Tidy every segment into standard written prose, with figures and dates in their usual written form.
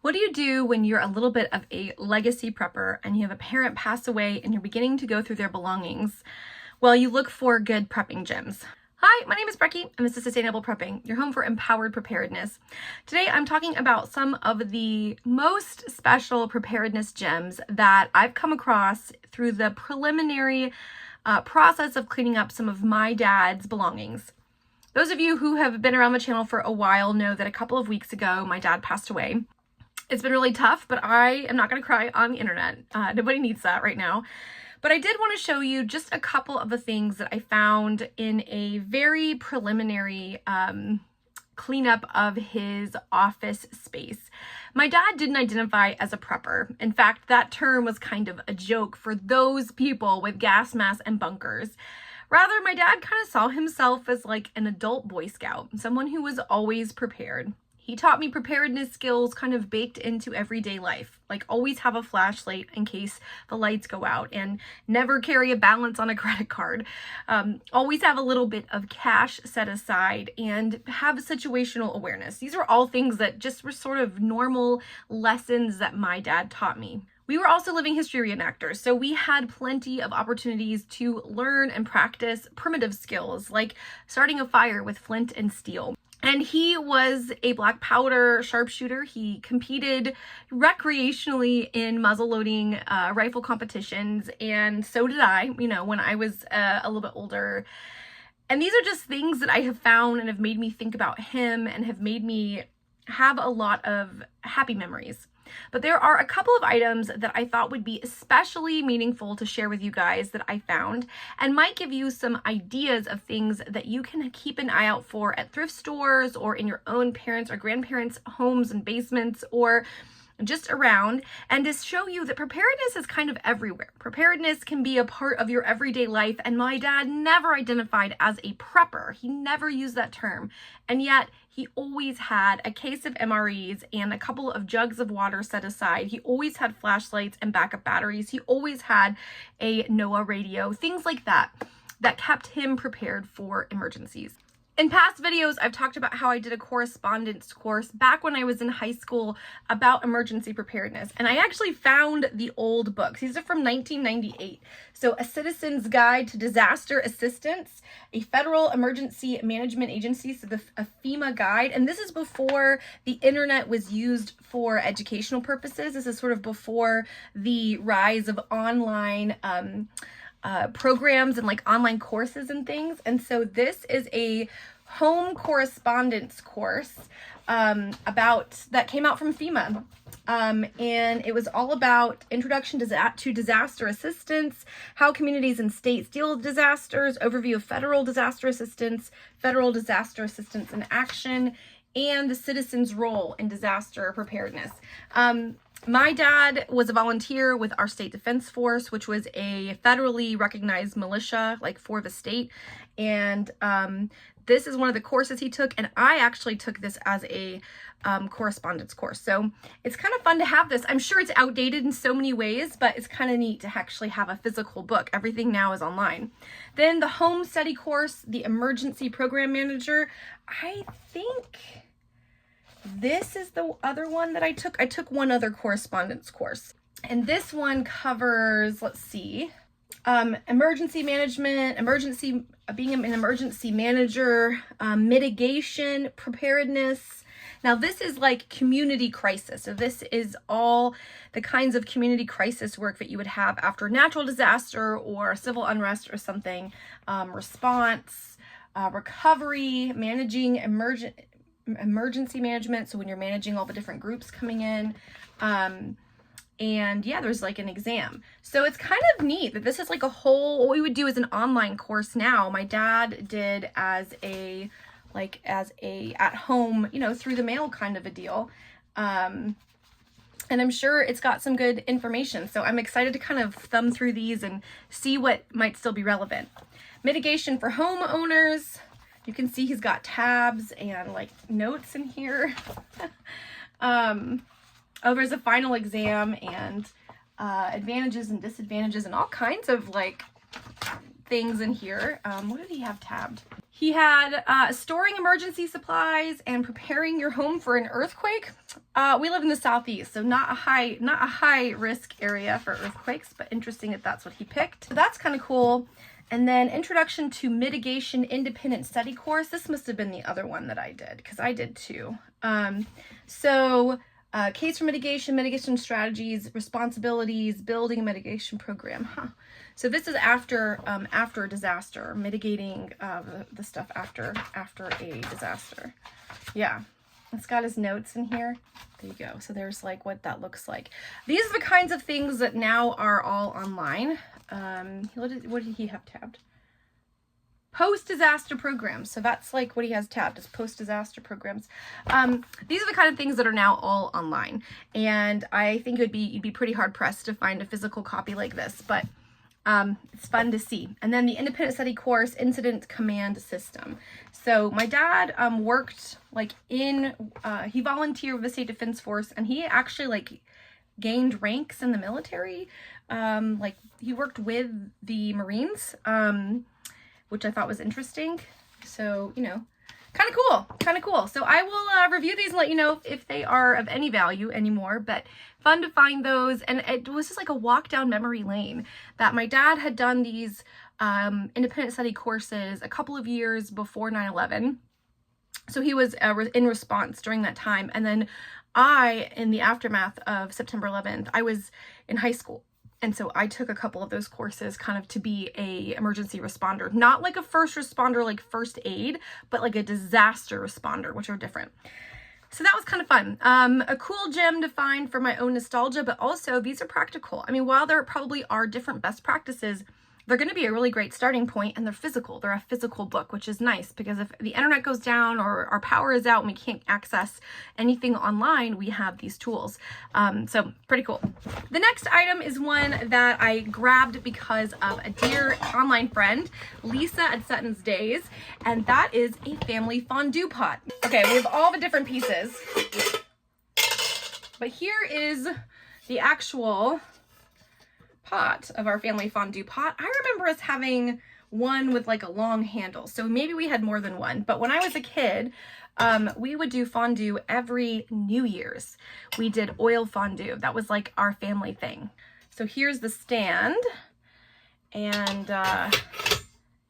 What do you do when you're a little bit of a legacy prepper and you have a parent pass away and you're beginning to go through their belongings? Well, you look for good prepping gems. Hi, my name is Brecky, and this is Sustainable Prepping, your home for empowered preparedness. Today, I'm talking about some of the most special preparedness gems that I've come across through the preliminary process of cleaning up some of my dad's belongings. Those of you who have been around the channel for a while know that a couple of weeks ago, my dad passed away. It's been really tough, but I am not going to cry on the internet. Nobody needs that right now. But I did want to show you just a couple of the things that I found in a very preliminary cleanup of his office space. My dad didn't identify as a prepper. In fact, that term was kind of a joke for those people with gas masks and bunkers. Rather, my dad kind of saw himself as like an adult Boy Scout, someone who was always prepared. He taught me preparedness skills kind of baked into everyday life, like always have a flashlight in case the lights go out and never carry a balance on a credit card. Always have a little bit of cash set aside and have situational awareness. These are all things that just were sort of normal lessons that my dad taught me. We were also living history reenactors, so we had plenty of opportunities to learn and practice primitive skills like starting a fire with flint and steel. And he was a black powder sharpshooter. He competed recreationally in muzzle-loading rifle competitions, and so did I, when I was a little bit older. And these are just things that I have found and have made me think about him and have made me have a lot of happy memories. But there are a couple of items that I thought would be especially meaningful to share with you guys that I found and might give you some ideas of things that you can keep an eye out for at thrift stores or in your own parents' or grandparents' homes and basements or just around, and to show you that preparedness is kind of everywhere. Preparedness can be a part of your everyday life, and my dad never identified as a prepper. He never used that term, and yet he always had a case of MREs and a couple of jugs of water set aside. He always had flashlights and backup batteries. He always had a NOAA radio, things like that kept him prepared for emergencies. In past videos, I've talked about how I did a correspondence course back when I was in high school about emergency preparedness, and I actually found the old books. These are from 1998. So, A Citizen's Guide to Disaster Assistance, a Federal Emergency Management Agency, so a FEMA guide, and this is before the internet was used for educational purposes. This is sort of before the rise of online programs and like online courses and things. And so this is a home correspondence course that came out from FEMA. And it was all about introduction to disaster assistance, how communities and states deal with disasters, overview of federal disaster assistance in action, and the citizen's role in disaster preparedness. My dad was a volunteer with our state defense force, which was a federally recognized militia, like for the state. And this is one of the courses he took, and I actually took this as a correspondence course. So it's kind of fun to have this. I'm sure it's outdated in so many ways, but it's kind of neat to actually have a physical book. Everything now is online. Then the home study course, the emergency program manager. I think this is the other one that I took. I took one other correspondence course, and this one covers, let's see, emergency management, being an emergency manager, mitigation, preparedness. Now this is like community crisis. So this is all the kinds of community crisis work that you would have after natural disaster or civil unrest or something, response, recovery, managing emergency management, so when you're managing all the different groups coming in, and yeah, there's like an exam. So it's kind of neat that this is like a whole, what we would do as an online course now, my dad did as a at home, through the mail kind of a deal. And I'm sure it's got some good information. So I'm excited to kind of thumb through these and see what might still be relevant. Mitigation for homeowners. You can see he's got tabs and like notes in here. There's a final exam and advantages and disadvantages and all kinds of like things in here. What did he have tabbed? He had storing emergency supplies and preparing your home for an earthquake. We live in the Southeast, so not a high risk area for earthquakes, but interesting that that's what he picked. So that's kind of cool. And then Introduction to Mitigation Independent Study course. This must have been the other one that I did, because I did too. Case for mitigation strategies, responsibilities, building a mitigation program. So this is after a disaster, mitigating the stuff after a disaster. Yeah, it's got his notes in here. There you go. So there's like what that looks like. These are the kinds of things that now are all online. What did he have tabbed? Post-disaster programs. So that's like what he has tabbed is post-disaster programs. These are the kind of things that are now all online. And I think you'd be pretty hard pressed to find a physical copy like this, but it's fun to see. And then the independent study course, Incident Command System. So my dad worked like he volunteered with the State Defense Force, and he actually like gained ranks in the military. Like he worked with the Marines, which I thought was interesting. So, you know, kind of cool. So I will review these and let you know if they are of any value anymore, but fun to find those. And it was just like a walk down memory lane that my dad had done these independent study courses a couple of years before 9/11. So he was in response during that time. And then in the aftermath of September 11th, I was in high school. And so I took a couple of those courses kind of to be a emergency responder, not like a first responder, like first aid, but like a disaster responder, which are different. So that was kind of fun. A cool gem to find for my own nostalgia, but also these are practical. I mean, while there probably are different best practices, they're going to be a really great starting point, and they're physical. They're a physical book, which is nice because if the internet goes down or our power is out and we can't access anything online, we have these tools. So pretty cool. The next item is one that I grabbed because of a dear online friend, Lisa at Sutton's Days, and that is a family fondue pot. Okay, we have all the different pieces, but here is the actual pot of our family fondue pot. I remember us having one with like a long handle, so maybe we had more than one, but when I was a kid, we would do fondue every New Year's. We did oil fondue. That was like our family thing. So here's the stand, and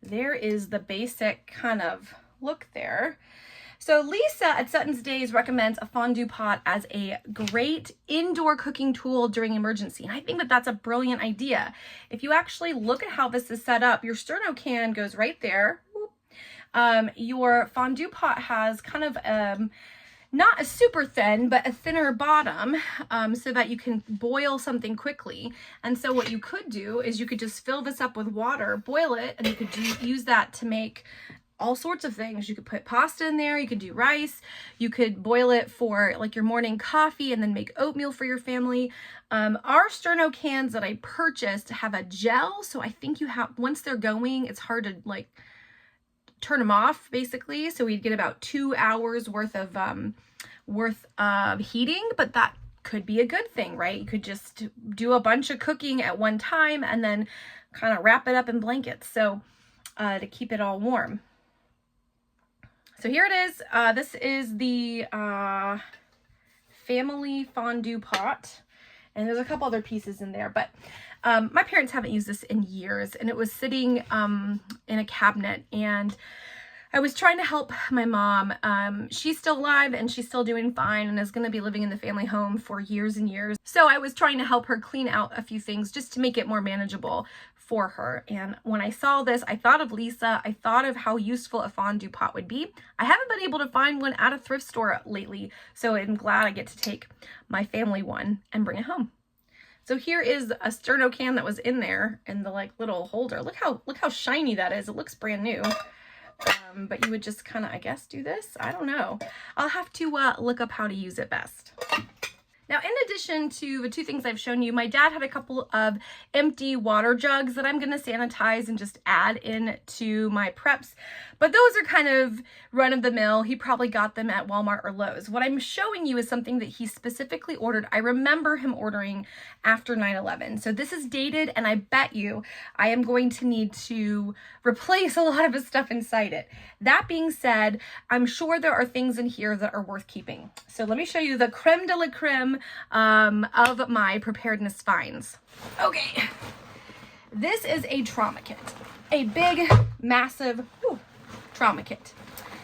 there is the basic kind of look there. So Lisa at Sutton's Days recommends a fondue pot as a great indoor cooking tool during emergency. And I think that that's a brilliant idea. If you actually look at how this is set up, your sterno can goes right there. Your fondue pot has kind of not a super thin, but a thinner bottom, so that you can boil something quickly. And so what you could do is you could just fill this up with water, boil it, and you could use that to make all sorts of things. You could put pasta in there, you could do rice, you could boil it for like your morning coffee and then make oatmeal for your family. Our sterno cans that I purchased have a gel, so I think once they're going, it's hard to like turn them off basically. So we'd get about 2 hours worth of heating, but that could be a good thing, right? You could just do a bunch of cooking at one time and then kind of wrap it up in blankets, so to keep it all warm. So here it is. This is the family fondue pot, and there's a couple other pieces in there, but my parents haven't used this in years, and it was sitting in a cabinet, and I was trying to help my mom. She's still alive and she's still doing fine and is going to be living in the family home for years and years. So I was trying to help her clean out a few things just to make it more manageable for her. And when I saw this, I thought of Lisa. I thought of how useful a fondue pot would be. I haven't been able to find one at a thrift store lately, so I'm glad I get to take my family one and bring it home. So here is a sterno can that was in there in the like little holder. Look how shiny that is. It looks brand new. But you would just kind of, I guess, do this. I don't know. I'll have to look up how to use it best. Now, in addition to the two things I've shown you, my dad had a couple of empty water jugs that I'm going to sanitize and just add in to my preps. But those are kind of run-of-the-mill. He probably got them at Walmart or Lowe's. What I'm showing you is something that he specifically ordered. I remember him ordering after 9/11. So this is dated, and I bet you I am going to need to replace a lot of his stuff inside it. That being said, I'm sure there are things in here that are worth keeping. So let me show you the creme de la creme of my preparedness finds. Okay, this is a trauma kit, a big, massive trauma kit.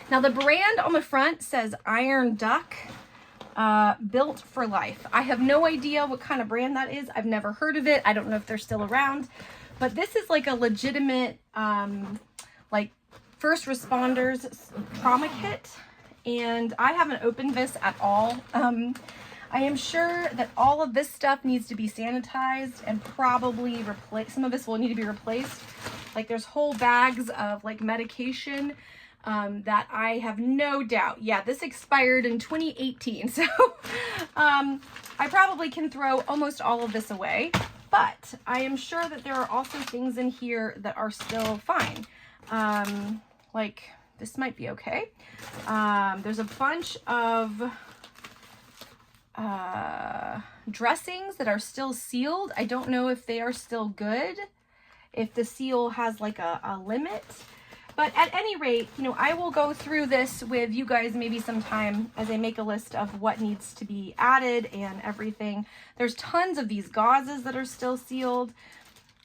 Now the brand on the front says Iron Duck, built for life. I have no idea what kind of brand that is. I've never heard of it. I don't know if they're still around, but this is like a legitimate, like first responders trauma kit. And I haven't opened this at all. I am sure that all of this stuff needs to be sanitized and probably replaced. Some of this will need to be replaced. Like there's whole bags of like medication that I have no doubt. Yeah, this expired in 2018. So I probably can throw almost all of this away. But I am sure that there are also things in here that are still fine. Like this might be okay. There's a bunch of dressings that are still sealed. I don't know if they are still good, if the seal has like a limit. But at any rate, you know, I will go through this with you guys maybe sometime as I make a list of what needs to be added and everything. There's tons of these gauzes that are still sealed.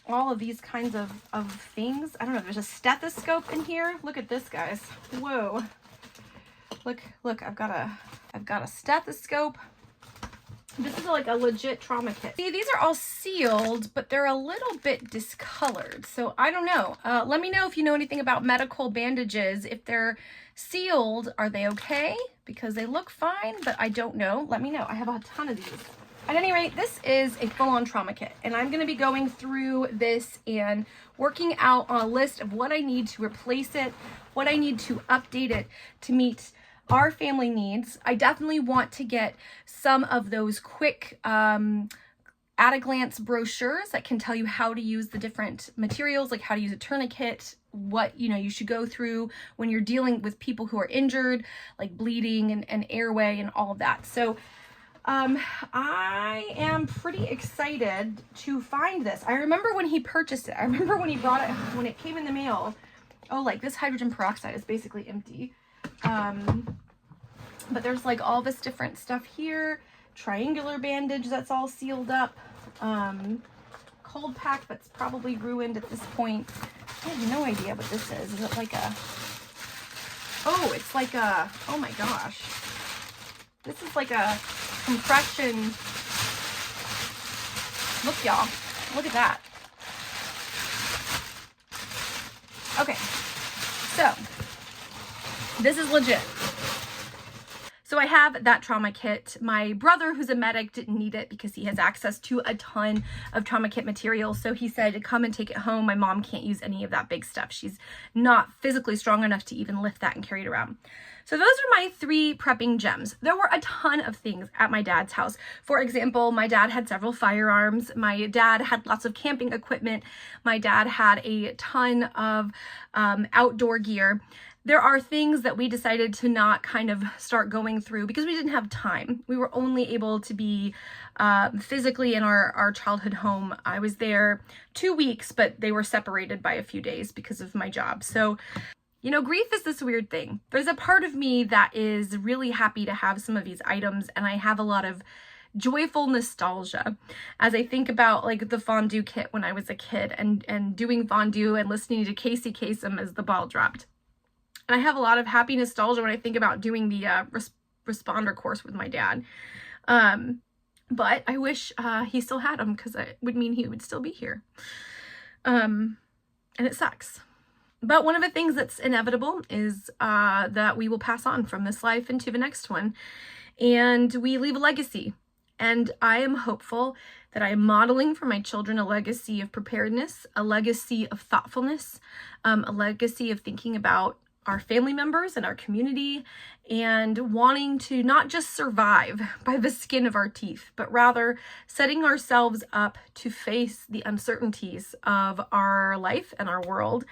All of these kinds of things. I don't know, there's a stethoscope in here. Look at this, guys. Whoa. Look, I've got a stethoscope. This is like a legit trauma kit. See, these are all sealed, but they're a little bit discolored. So I don't know. Let me know if you know anything about medical bandages. If they're sealed, are they okay? Because they look fine, but I don't know. Let me know. I have a ton of these. At any rate, this is a full-on trauma kit, and I'm going to be going through this and working out on a list of what I need to replace it, what I need to update it to meet our family needs. I definitely want to get some of those quick at-a-glance brochures that can tell you how to use the different materials, like how to use a tourniquet, what you should go through when you're dealing with people who are injured, like bleeding and airway and all of that. So I am pretty excited to find this. I remember when he purchased it. I remember when he brought it, when it came in the mail. Oh, like this hydrogen peroxide is basically empty. But there's like all this different stuff here. Triangular bandage that's all sealed up. Cold pack that's probably ruined at this point. I have no idea what this is. Is it like a... Oh, it's like a... Oh my gosh. This is like a compression. Look, y'all. Look at that. Okay. So, this is legit. So I have that trauma kit. My brother, who's a medic, didn't need it because he has access to a ton of trauma kit material. So he said, come and take it home. My mom can't use any of that big stuff. She's not physically strong enough to even lift that and carry it around. So those are my 3 prepping gems. There were a ton of things at my dad's house. For example, my dad had several firearms. My dad had lots of camping equipment. My dad had a ton of outdoor gear. There are things that we decided to not kind of start going through because we didn't have time. We were only able to be physically in our childhood home. I was there 2 weeks, but they were separated by a few days because of my job. So, you know, grief is this weird thing. There's a part of me that is really happy to have some of these items, and I have a lot of joyful nostalgia as I think about like the fondue kit when I was a kid and doing fondue and listening to Casey Kasem as the ball dropped. And I have a lot of happy nostalgia when I think about doing the responder course with my dad. But I wish he still had them because it would mean he would still be here. And it sucks. But one of the things that's inevitable is that we will pass on from this life into the next one. And we leave a legacy. And I am hopeful that I am modeling for my children a legacy of preparedness, a legacy of thoughtfulness, a legacy of thinking about our family members and our community, and wanting to not just survive by the skin of our teeth, but rather setting ourselves up to face the uncertainties of our life and our world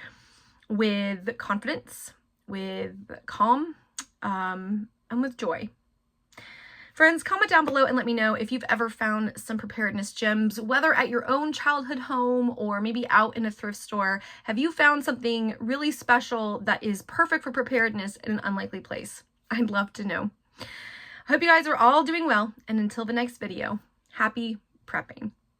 with confidence, with calm, and with joy. Friends, comment down below and let me know if you've ever found some preparedness gems, whether at your own childhood home or maybe out in a thrift store. Have you found something really special that is perfect for preparedness in an unlikely place? I'd love to know. I hope you guys are all doing well, and until the next video, happy prepping.